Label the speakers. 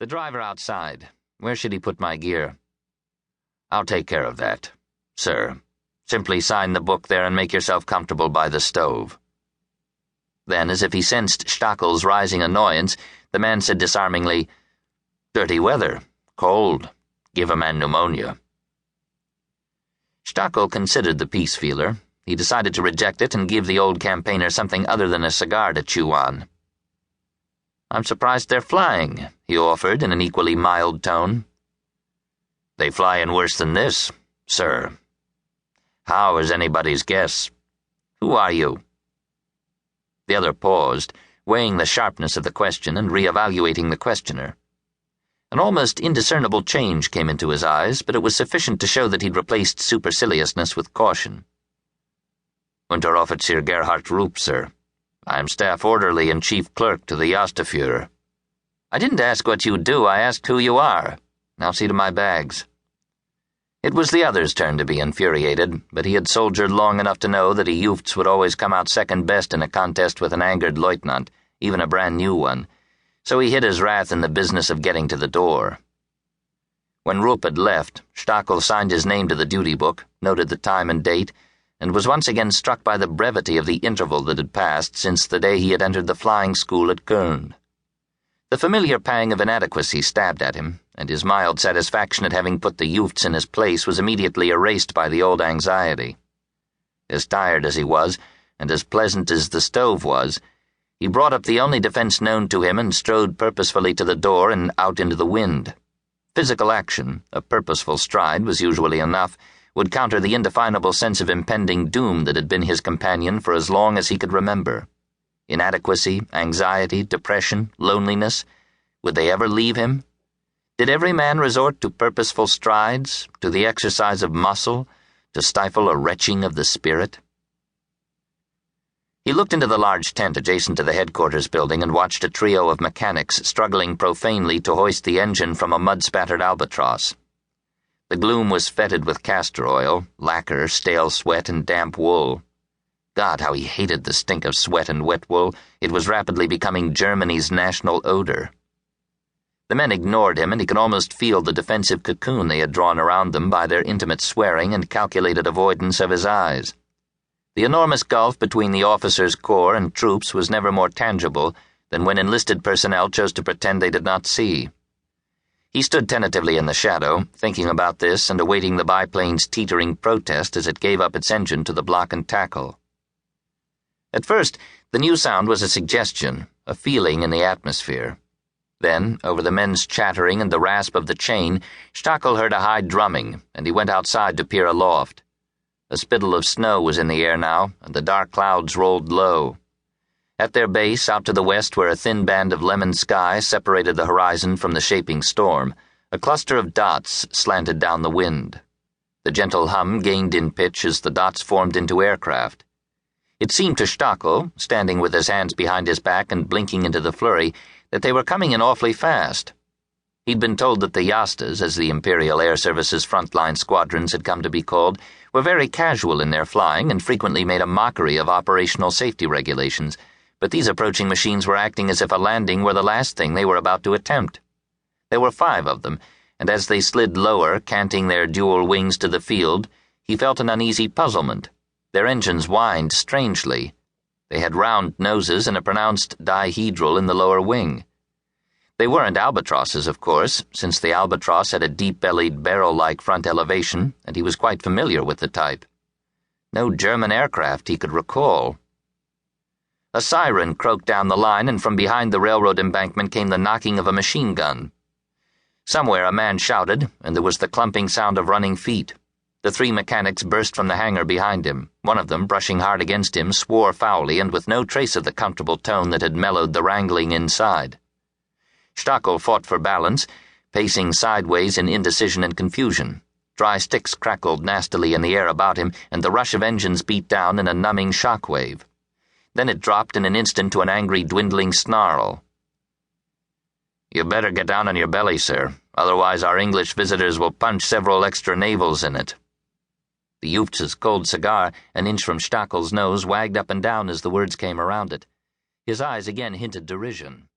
Speaker 1: The driver outside. Where should he put my gear? I'll take care of that, sir. Simply sign the book there and make yourself comfortable by the stove. Then, as if he sensed Stachel's rising annoyance, the man said disarmingly, "Dirty weather. Cold. Give a man pneumonia." Stachel considered the peace feeler. He decided to reject it and give the old campaigner something other than a cigar to chew on. "I'm surprised they're flying," he offered in an equally mild tone. "They fly in worse than this, sir. How is anybody's guess? Who are you?" The other paused, weighing the sharpness of the question and re-evaluating the questioner. An almost indiscernible change came into his eyes, but it was sufficient to show that he'd replaced superciliousness with caution. "Unteroffizier Gerhard Rupp, sir. I am staff orderly and chief clerk to the Jagdführer." "I didn't ask what you do, I asked who you are. Now see to my bags." It was the other's turn to be infuriated, but he had soldiered long enough to know that a Jufts would always come out second best in a contest with an angered lieutenant, even a brand new one, so he hid his wrath in the business of getting to the door. When Rupp had left, Stachel signed his name to the duty book, noted the time and date, and was once again struck by the brevity of the interval that had passed since the day he had entered the flying school at Köln. The familiar pang of inadequacy stabbed at him, and his mild satisfaction at having put the Jufts in his place was immediately erased by the old anxiety. As tired as he was, and as pleasant as the stove was, he brought up the only defense known to him and strode purposefully to the door and out into the wind. Physical action, a purposeful stride, was usually enough, would counter the indefinable sense of impending doom that had been his companion for as long as he could remember. Inadequacy, anxiety, depression, loneliness, would they ever leave him? Did every man resort to purposeful strides, to the exercise of muscle, to stifle a retching of the spirit? He looked into the large tent adjacent to the headquarters building and watched a trio of mechanics struggling profanely to hoist the engine from a mud-spattered albatross. The gloom was fetid with castor oil, lacquer, stale sweat, and damp wool. God, how he hated the stink of sweat and wet wool. It was rapidly becoming Germany's national odor. The men ignored him, and he could almost feel the defensive cocoon they had drawn around them by their intimate swearing and calculated avoidance of his eyes. The enormous gulf between the officers' corps and troops was never more tangible than when enlisted personnel chose to pretend they did not see. He stood tentatively in the shadow, thinking about this and awaiting the biplane's teetering protest as it gave up its engine to the block and tackle. At first, the new sound was a suggestion, a feeling in the atmosphere. Then, over the men's chattering and the rasp of the chain, Stachel heard a high drumming, and he went outside to peer aloft. A spittle of snow was in the air now, and the dark clouds rolled low. At their base, out to the west where a thin band of lemon sky separated the horizon from the shaping storm, a cluster of dots slanted down the wind. The gentle hum gained in pitch as the dots formed into aircraft. It seemed to Stachel, standing with his hands behind his back and blinking into the flurry, that they were coming in awfully fast. He'd been told that the Jastas, as the Imperial Air Service's frontline squadrons had come to be called, were very casual in their flying and frequently made a mockery of operational safety regulations, but these approaching machines were acting as if a landing were the last thing they were about to attempt. There were 5 of them, and as they slid lower, canting their dual wings to the field, he felt an uneasy puzzlement. Their engines whined strangely. They had round noses and a pronounced dihedral in the lower wing. They weren't albatrosses, of course, since the albatross had a deep-bellied barrel-like front elevation, and he was quite familiar with the type. No German aircraft he could recall. A siren croaked down the line, and from behind the railroad embankment came the knocking of a machine gun. Somewhere a man shouted, and there was the clumping sound of running feet. The 3 mechanics burst from the hangar behind him. One of them, brushing hard against him, swore foully and with no trace of the comfortable tone that had mellowed the wrangling inside. Stachel fought for balance, pacing sideways in indecision and confusion. Dry sticks crackled nastily in the air about him, and the rush of engines beat down in a numbing shock wave. Then it dropped in an instant to an angry, dwindling snarl. "You better get down on your belly, sir. Otherwise our English visitors will punch several extra navels in it." The Jufts' cold cigar, an inch from Stachel's nose, wagged up and down as the words came around it. His eyes again hinted derision.